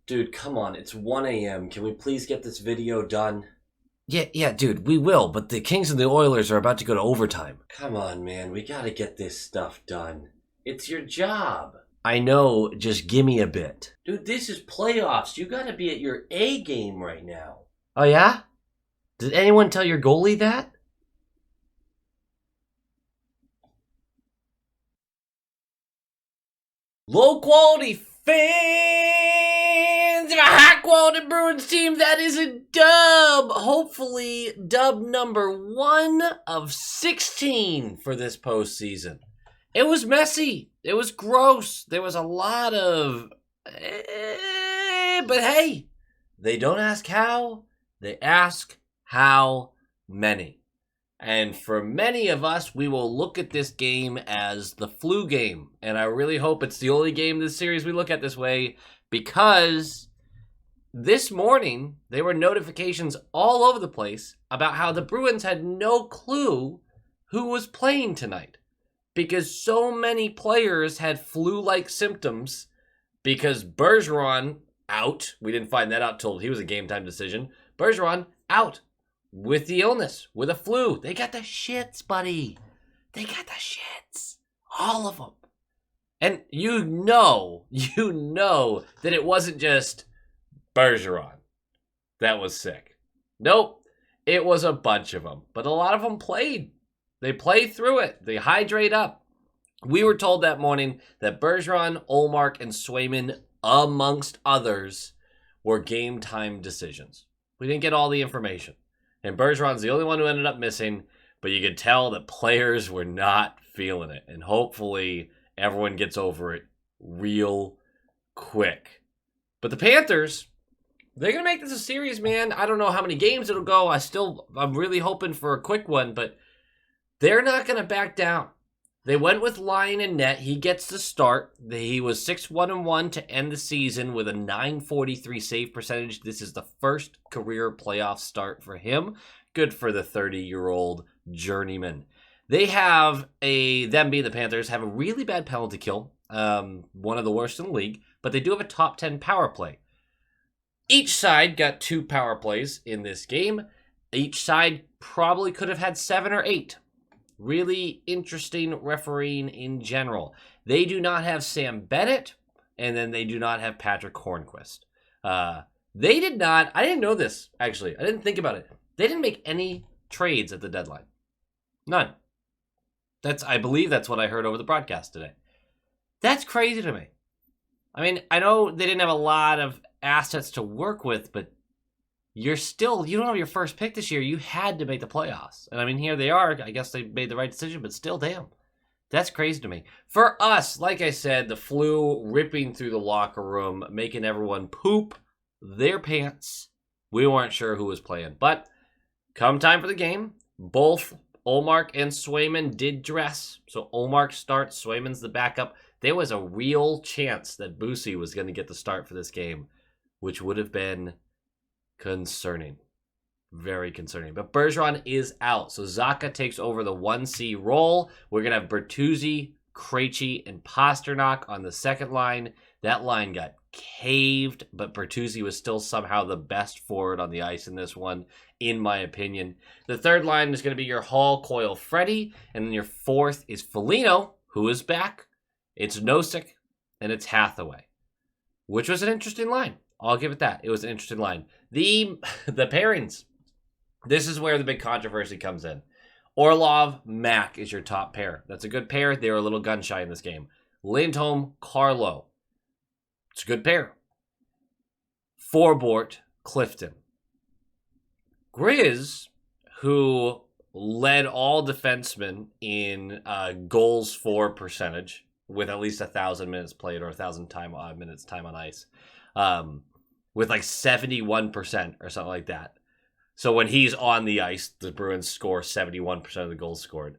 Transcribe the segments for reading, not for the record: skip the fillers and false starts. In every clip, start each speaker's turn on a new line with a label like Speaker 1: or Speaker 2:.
Speaker 1: Dude, come on, it's 1 a.m. Can we please get this video done?
Speaker 2: Yeah, dude, we will, but the Kings and the Oilers are about to go to overtime.
Speaker 1: Come on, man, we gotta get this stuff done. It's your job.
Speaker 2: I know, just gimme a bit.
Speaker 1: Dude, this is playoffs. You gotta be at your A game right now.
Speaker 2: Oh yeah? Did anyone tell your goalie that?
Speaker 1: Low quality fans of a high quality Bruins team, that is a dub. Hopefully, dub number 1 of 16 for this postseason. It was messy. It was gross. There was a lot of but hey, they don't ask how, they ask how many. And for many of us, we will look at this game as the flu game. And I really hope it's the only game this series we look at this way, because this morning, there were notifications all over the place about how the Bruins had no clue who was playing tonight, because so many players had flu-like symptoms, because Bergeron out. We didn't find that out till he was a game-time decision. Bergeron out with the illness, with a flu. They got the shits, buddy. They got the shits. All of them. And you know that it wasn't just Bergeron that was sick. Nope. It was a bunch of them. But a lot of them played. They played through it. They hydrate up. We were told that morning that Bergeron, Ullmark, and Swayman, amongst others, were game time decisions. We didn't get all the information. And Bergeron's the only one who ended up missing, but you could tell that players were not feeling it. And hopefully everyone gets over it real quick. But the Panthers, they're going to make this a series, man. I don't know how many games it'll go. I'm really hoping for a quick one, but they're not going to back down. They went with Lyon and net. He gets the start. He was 6-1-1 to end the season with a .943 save percentage. This is the first career playoff start for him. Good for the 30-year-old journeyman. They have them being the Panthers, have a really bad penalty kill, one of the worst in the league, but they do have a top 10 power play. Each side got 2 power plays in this game. Each side probably could have had 7 or 8. Really interesting refereeing in general. They do not have Sam Bennett, and then they do not have Patrick Hornquist. They did not, I didn't know this, actually. I didn't think about it. They didn't make any trades at the deadline. None. I believe that's what I heard over the broadcast today. That's crazy to me. I mean, I know they didn't have a lot of assets to work with, but you don't have your first pick this year. You had to make the playoffs. And I mean, here they are. I guess they made the right decision, but still, damn. That's crazy to me. For us, like I said, the flu ripping through the locker room, making everyone poop their pants. We weren't sure who was playing. But come time for the game, both Ullmark and Swayman did dress. So Ullmark starts, Swayman's the backup. There was a real chance that Bussi was going to get the start for this game, which would have been concerning. Very concerning. But Bergeron is out. So Zacha takes over the 1C role. We're going to have Bertuzzi, Krejci, and Pasternak on the second line. That line got caved, but Bertuzzi was still somehow the best forward on the ice in this one, in my opinion. The third line is going to be your Hall, Coyle, Freddie. And then your fourth is Foligno, who is back. It's Nosek, and it's Hathaway, which was an interesting line. I'll give it that. It was an interesting line. The pairings. This is where the big controversy comes in. Orlov, Mack is your top pair. That's a good pair. They were a little gun shy in this game. Lindholm, Carlo. It's a good pair. Forbort, Clifton. Grizz, who led all defensemen in goals for percentage with at least 1,000 minutes played or 1,000 minutes time on ice. With like 71% or something like that. So when he's on the ice, the Bruins score 71% of the goals scored.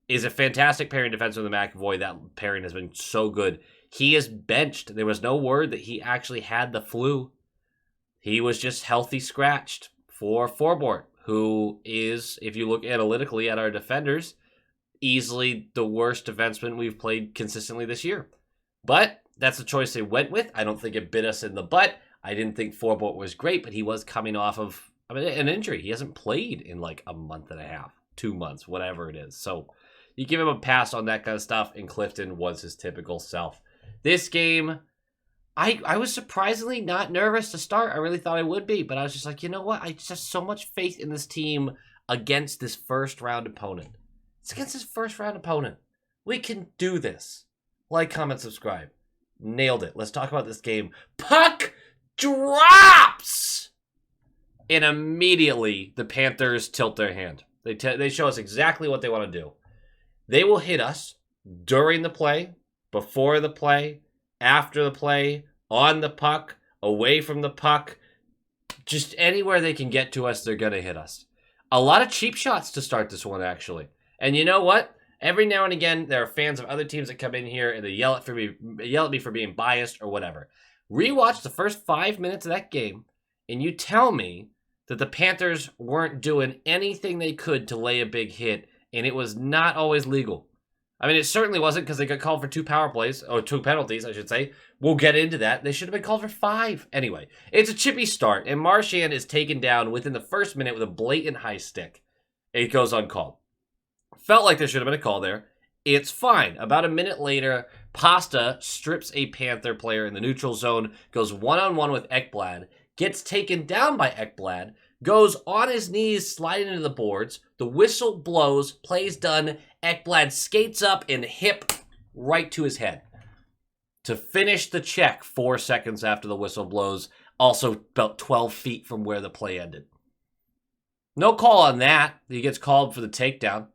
Speaker 1: Is a fantastic pairing defenseman with McAvoy. That pairing has been so good. He is benched. There was no word that he actually had the flu. He was just healthy scratched for Forbort, who is, if you look analytically at our defenders, easily the worst defenseman we've played consistently this year. But that's the choice they went with. I don't think it bit us in the butt. I didn't think Forbort was great, but he was coming off of an injury. He hasn't played in like a month and a half, 2 months, whatever it is. So you give him a pass on that kind of stuff, and Clifton was his typical self. This game, I was surprisingly not nervous to start. I really thought I would be, but I was just like, you know what? I just have so much faith in this team against this first-round opponent. It's against this first-round opponent. We can do this. Like, comment, subscribe. Nailed it. Let's talk about this game. Puck drops! And immediately, the Panthers tilt their hand. They show us exactly what they want to do. They will hit us during the play, before the play, after the play, on the puck, away from the puck. Just anywhere they can get to us, they're going to hit us. A lot of cheap shots to start this one, actually. And you know what? Every now and again, there are fans of other teams that come in here and they yell at me for being biased or whatever. Rewatch the first 5 minutes of that game, and you tell me that the Panthers weren't doing anything they could to lay a big hit, and it was not always legal. I mean, it certainly wasn't, because they got called for 2 power plays, or 2 penalties, I should say. We'll get into that. They should have been called for 5. Anyway, it's a chippy start, and Marchand is taken down within the first minute with a blatant high stick. It goes uncalled. Felt like there should have been a call there. It's fine. About a minute later, Pasta strips a Panther player in the neutral zone, goes one-on-one with Ekblad, gets taken down by Ekblad, goes on his knees, sliding into the boards. The whistle blows, play's done. Ekblad skates up and hip right to his head to finish the check 4 seconds after the whistle blows, also about 12 feet from where the play ended. No call on that. He gets called for the takedown.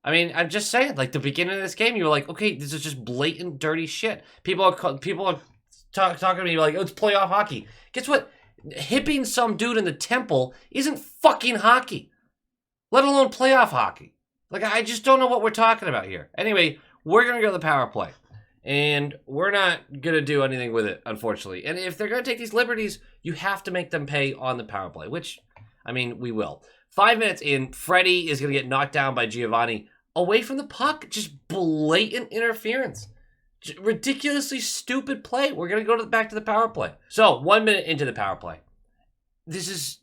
Speaker 1: I mean, I'm just saying, like, the beginning of this game, you were like, okay, this is just blatant, dirty shit. People are talking to me like, oh, it's playoff hockey. Guess what? Hipping some dude in the temple isn't fucking hockey, let alone playoff hockey. Like, I just don't know what we're talking about here. Anyway, we're going to go to the power play, and we're not going to do anything with it, unfortunately. And if they're going to take these liberties, you have to make them pay on the power play, which, I mean, we will. 5 minutes in, Freddie is going to get knocked down by Giovanni away from the puck. Just blatant interference. Ridiculously stupid play. We're going to go back to the power play. So, 1 minute into the power play. This is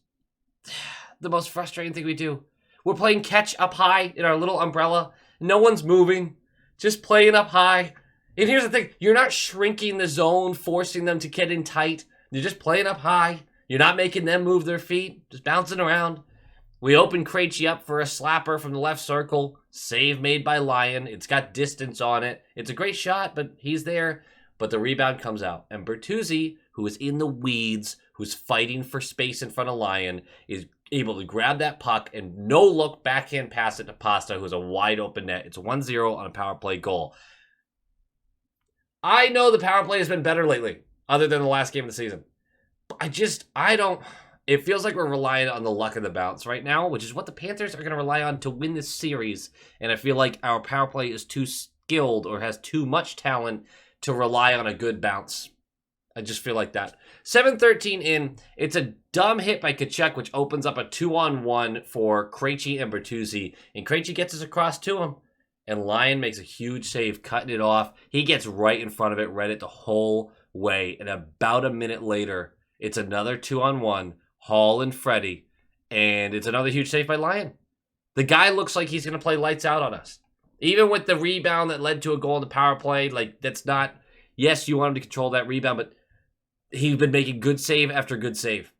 Speaker 1: the most frustrating thing we do. We're playing catch up high in our little umbrella. No one's moving. Just playing up high. And here's the thing. You're not shrinking the zone, forcing them to get in tight. You're just playing up high. You're not making them move their feet. Just bouncing around. We open Krejci up for a slapper from the left circle. Save made by Lyon. It's got distance on it. It's a great shot, but he's there. But the rebound comes out. And Bertuzzi, who is in the weeds, who's fighting for space in front of Lyon, is able to grab that puck and no-look backhand pass it to Pasta, who has a wide open net. It's 1-0 on a power play goal. I know the power play has been better lately, other than the last game of the season. But I don't... It feels like we're relying on the luck of the bounce right now, which is what the Panthers are going to rely on to win this series. And I feel like our power play is too skilled or has too much talent to rely on a good bounce. I just feel like that. 7:13 in, it's a dumb hit by Tkachuk, which opens up a 2-on-1 for Krejci and Bertuzzi. And Krejci gets us across to him. And Lyon makes a huge save, cutting it off. He gets right in front of it, read it the whole way. And about a minute later, it's another 2-on-1. Hall and Freddie, and it's another huge save by Lyon. The guy looks like he's going to play lights out on us. Even with the rebound that led to a goal in the power play, like, that's not... Yes, you want him to control that rebound, but he's been making good save after good save.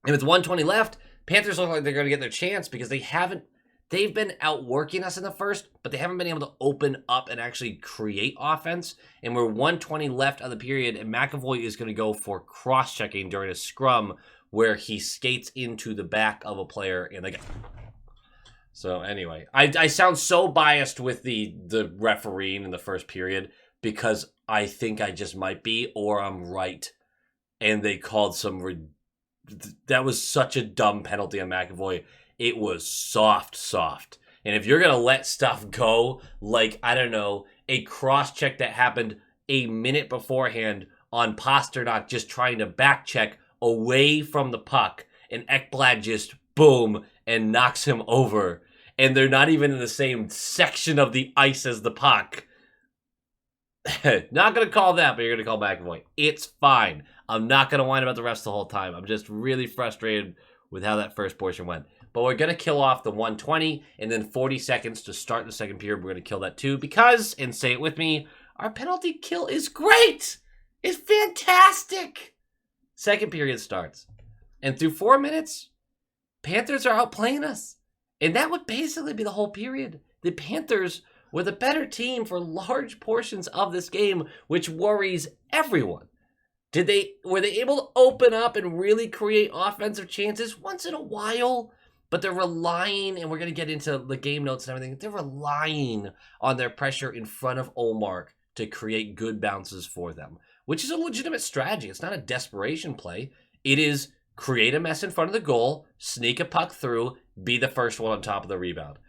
Speaker 1: And with 1:20 left, Panthers look like they're going to get their chance because they've been outworking us in the first, but they haven't been able to open up and actually create offense. And we're 1:20 left of the period, and McAvoy is going to go for cross-checking during a scrum where he skates into the back of a player and they go. So anyway, I sound so biased with the refereeing in the first period because I think I just might be, or I'm right. And they called that was such a dumb penalty on McAvoy. It was soft. And if you're going to let stuff go, like, I don't know, a cross-check that happened a minute beforehand on Pasternak just trying to back-check away from the puck, and Ekblad just, boom, and knocks him over. And they're not even in the same section of the ice as the puck. Not going to call that, but you're going to call McAvoy. It's fine. I'm not going to whine about the rest the whole time. I'm just really frustrated with how that first portion went. But we're going to kill off the 120 and then 40 seconds to start the second period. We're going to kill that too because, and say it with me, our penalty kill is great. It's fantastic. Second period starts. And through 4 minutes, Panthers are outplaying us. And that would basically be the whole period. The Panthers were the better team for large portions of this game, which worries everyone. Were they able to open up and really create offensive chances once in a while? But they're relying, and we're going to get into the game notes and everything, they're relying on their pressure in front of Olmark to create good bounces for them, which is a legitimate strategy. It's not a desperation play. It is create a mess in front of the goal, sneak a puck through, be the first one on top of the rebound.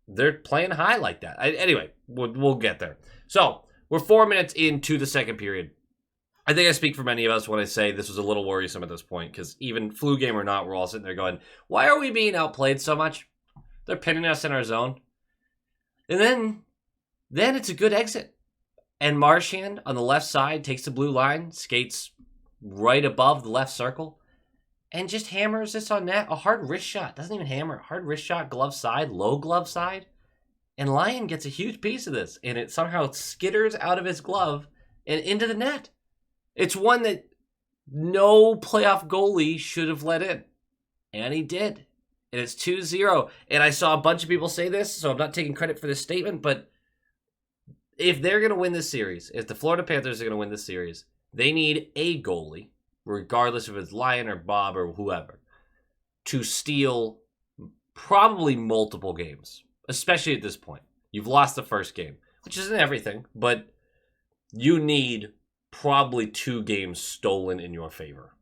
Speaker 1: They're playing high like that. Anyway, we'll get there. So, we're 4 minutes into the second period. I think I speak for many of us when I say this was a little worrisome at this point, because even flu game or not, we're all sitting there going, why are we being outplayed so much? They're pinning us in our zone. And then it's a good exit. And Marchand on the left side takes the blue line, skates right above the left circle, and just hammers this on net. A hard wrist shot. Doesn't even hammer. Hard wrist shot, glove side, low glove side. And Lyon gets a huge piece of this. And it somehow skitters out of his glove and into the net. It's one that no playoff goalie should have let in. And he did. And it's 2-0. And I saw a bunch of people say this, so I'm not taking credit for this statement, but if they're going to win this series, if the Florida Panthers are going to win this series, they need a goalie, regardless if it's Lyon or Bob or whoever, to steal probably multiple games, especially at this point. You've lost the first game, which isn't everything, but you need probably 2 games stolen in your favor.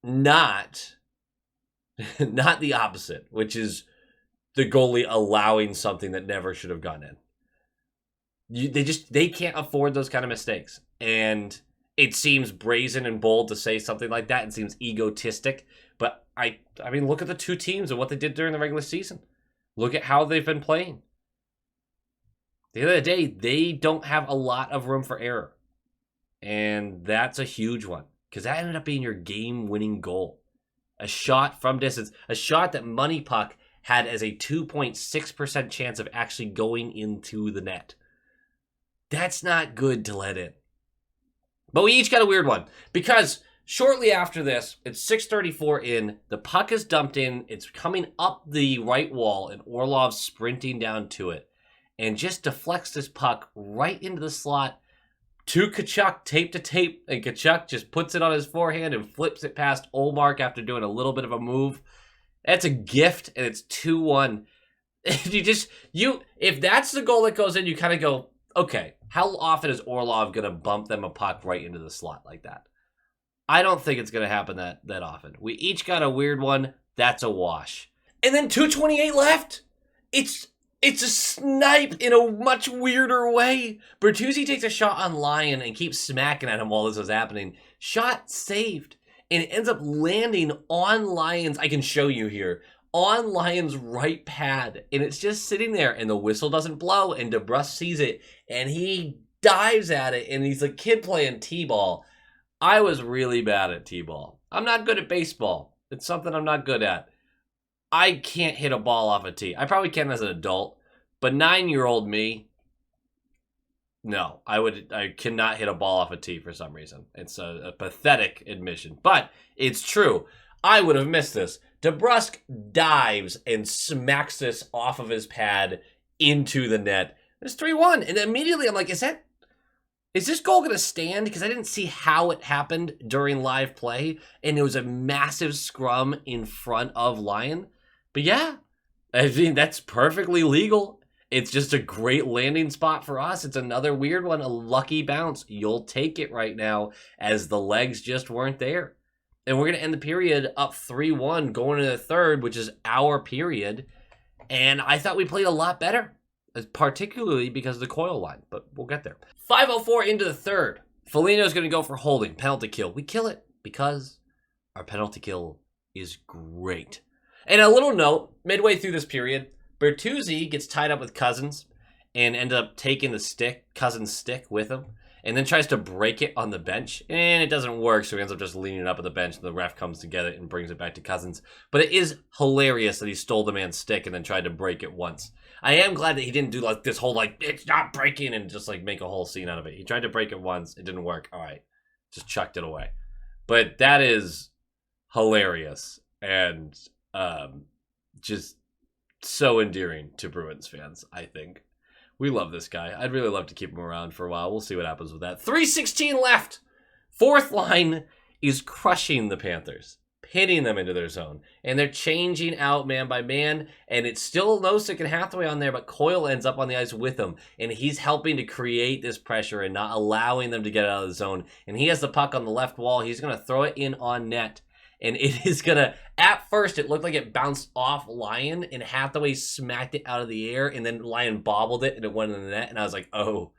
Speaker 1: Not the opposite, which is the goalie allowing something that never should have gone in. They can't afford those kind of mistakes. And it seems brazen and bold to say something like that. It seems egotistic. But I mean, look at the 2 teams and what they did during the regular season. Look at how they've been playing. At the end of the day, they don't have a lot of room for error. And that's a huge one. Because that ended up being your game-winning goal. A shot from distance. A shot that Money Puck had as a 2.6% chance of actually going into the net. That's not good to let in. But we each got a weird one. Because shortly after this, it's 6:34 in. The puck is dumped in. It's coming up the right wall. And Orlov's sprinting down to it. And just deflects this puck right into the slot to Tkachuk, tape to tape. And Tkachuk just puts it on his forehand and flips it past Olmark after doing a little bit of a move. That's a gift. And it's 2-1. If that's the goal that goes in, you kind of go, okay, how often is Orlov going to bump them a puck right into the slot like that? I don't think it's going to happen that often. We each got a weird one. That's a wash. And then 2:28 left. It's a snipe in a much weirder way. Bertuzzi takes a shot on Lyon and keeps smacking at him while this is happening. Shot saved. And it ends up landing on Lyon's, I can show you here, on Lyon's right pad. And it's just sitting there and the whistle doesn't blow and DeBrusk sees it and he dives at it and he's a kid playing t-ball. I was really bad at t-ball. I'm not good at baseball. It's something I'm not good at. I can't hit a ball off a tee. I probably can as an adult, but 9-year-old me, no, I cannot hit a ball off a tee for some reason. It's a pathetic admission, but it's true. I would have missed this. DeBrusk dives and smacks this off of his pad into the net. It's 3-1, and immediately I'm like, is this goal going to stand? Because I didn't see how it happened during live play, and it was a massive scrum in front of Lyon. But yeah, I mean, that's perfectly legal. It's just a great landing spot for us. It's another weird one, a lucky bounce. You'll take it right now as the legs just weren't there. And we're going to end the period up 3-1 going into the third, which is our period. And I thought we played a lot better, particularly because of the coil line. But we'll get there. 5:04 into the third. Foligno's going to go for holding, penalty kill. We kill it because our penalty kill is great. And a little note, midway through this period, Bertuzzi gets tied up with Cousins, and ended up taking the Cousins' stick with him, and then tries to break it on the bench, and it doesn't work, so he ends up just leaning up at the bench, and the ref comes to get it and brings it back to Cousins. But it is hilarious that he stole the man's stick and then tried to break it once. I am glad that he didn't do like this whole like, it's not breaking, and just like make a whole scene out of it. He tried to break it once, it didn't work. All right, just chucked it away. But that is hilarious and just so endearing to Bruins fans, I think. We love this guy. I'd really love to keep him around for a while. We'll see what happens with that. 3:16 left. Fourth line is crushing the Panthers, pitting them into their zone. And they're changing out man by man. And it's still Nosek and Hathaway on there, but Coyle ends up on the ice with them. And he's helping to create this pressure and not allowing them to get out of the zone. And he has the puck on the left wall. He's going to throw it in on net. And it is going to, at first, it looked like it bounced off Lyon, and Hathaway smacked it out of the air, and then Lyon bobbled it, and it went in the net. And I was like, oh,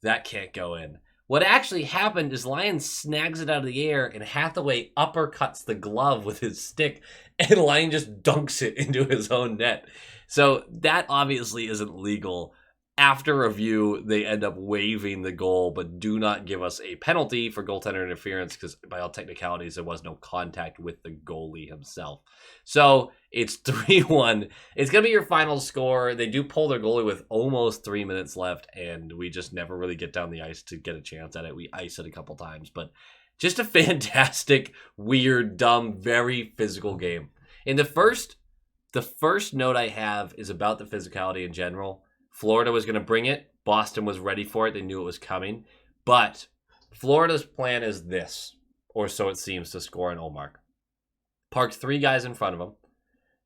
Speaker 1: that can't go in. What actually happened is Lyon snags it out of the air, and Hathaway uppercuts the glove with his stick, and Lyon just dunks it into his own net. So that obviously isn't legal. After review, they end up waiving the goal, but do not give us a penalty for goaltender interference because by all technicalities, there was no contact with the goalie himself. So it's 3-1. It's going to be your final score. They do pull their goalie with almost 3 minutes left, and we just never really get down the ice to get a chance at it. We ice it a couple times, but just a fantastic, weird, dumb, very physical game. In the first note I have is about the physicality in general. Florida was going to bring it. Boston was ready for it. They knew it was coming. But Florida's plan is this, or so it seems, to score an Ullmark. Park 3 guys in front of them.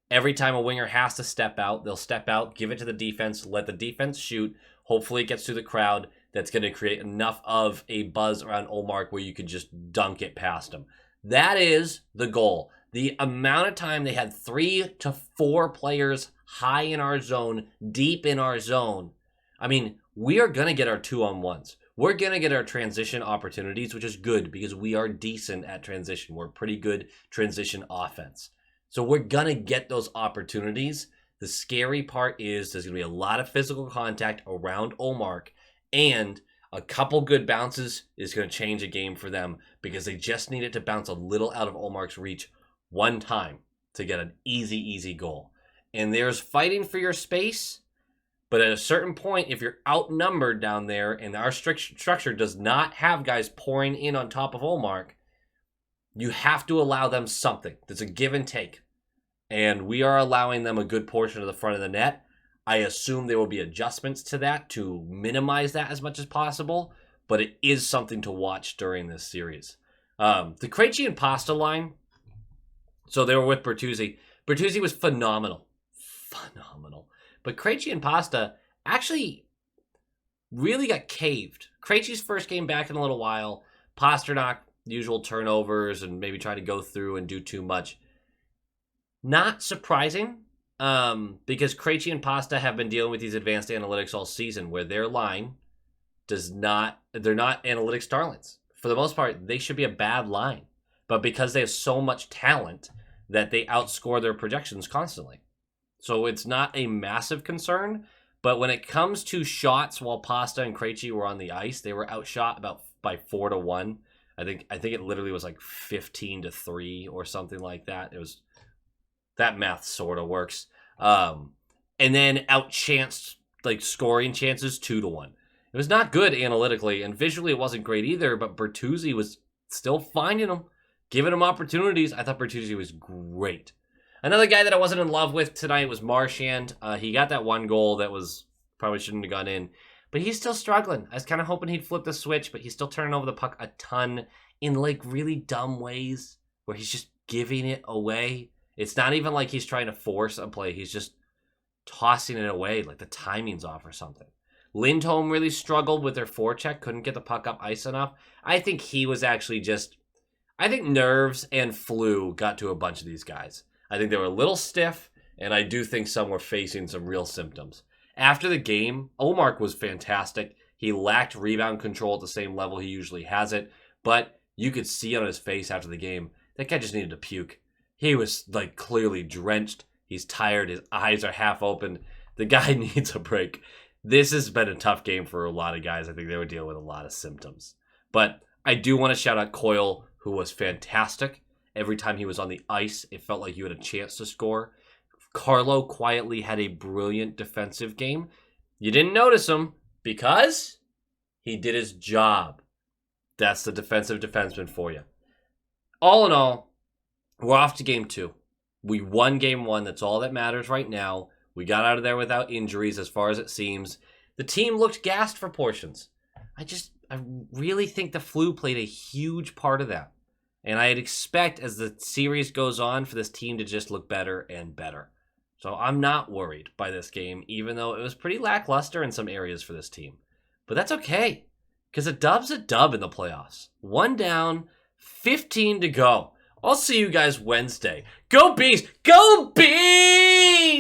Speaker 1: Every time a winger has to step out, they'll step out, give it to the defense, let the defense shoot. Hopefully it gets through the crowd. That's going to create enough of a buzz around Ullmark where you could just dunk it past him. That is the goal. The amount of time they had 3 to 4 players high in our zone, deep in our zone. I mean, we are going to get our 2-on-1s. We're going to get our transition opportunities, which is good because we are decent at transition. We're pretty good transition offense. So we're going to get those opportunities. The scary part is there's going to be a lot of physical contact around Ullmark, and a couple good bounces is going to change a game for them because they just need it to bounce a little out of Ullmark's reach one time to get an easy goal. And there's fighting for your space, but at a certain point, if you're outnumbered down there and our structure does not have guys pouring in on top of Ullmark, you have to allow them something. There's a give and take. And we are allowing them a good portion of the front of the net. I assume there will be adjustments to that to minimize that as much as possible, but it is something to watch during this series. The Krejci and Pasta line, so they were with Bertuzzi. Bertuzzi was phenomenal. But Krejci and Pasta actually really got caved. Krejci's first game back in a little while. Pasternak, usual turnovers and maybe trying to go through and do too much. Not surprising, because Krejci and Pasta have been dealing with these advanced analytics all season where their line they're not analytics darlings. For the most part, they should be a bad line. But because they have so much talent that they outscore their projections constantly. So it's not a massive concern, but when it comes to shots while Pasta and Krejci were on the ice, they were outshot by 4-1. I think it literally was like 15-3 or something like that. It was that math sort of works. And then outchanced like scoring chances 2-1. It was not good analytically, and visually it wasn't great either, but Bertuzzi was still finding them, giving them opportunities. I thought Bertuzzi was great. Another guy that I wasn't in love with tonight was Marchand. He got that one goal that was probably shouldn't have gone in, but he's still struggling. I was kind of hoping he'd flip the switch, but he's still turning over the puck a ton in like really dumb ways where he's just giving it away. It's not even like he's trying to force a play. He's just tossing it away like the timing's off or something. Lindholm really struggled with their forecheck, couldn't get the puck up ice enough. I think he was actually I think nerves and flu got to a bunch of these guys. I think they were a little stiff, and I do think some were facing some real symptoms. After the game, Ullmark was fantastic. He lacked rebound control at the same level he usually has it, but you could see on his face after the game, that guy just needed to puke. He was like clearly drenched. He's tired. His eyes are half open. The guy needs a break. this has been a tough game for a lot of guys. I think they were dealing with a lot of symptoms. But I do want to shout out Coyle, who was fantastic. Every time he was on the ice, it felt like you had a chance to score. Carlo quietly had a brilliant defensive game. You didn't notice him because he did his job. That's the defensive defenseman for you. All in all, we're off to game 2. We won game 1. That's all that matters right now. We got out of there without injuries as far as it seems. The team looked gassed for portions. I really think the flu played a huge part of that. And I'd expect as the series goes on for this team to just look better and better. So I'm not worried by this game, even though it was pretty lackluster in some areas for this team. But that's okay, because a dub's a dub in the playoffs. 1 down, 15 to go. I'll see you guys Wednesday. Go Bees! Go Bees!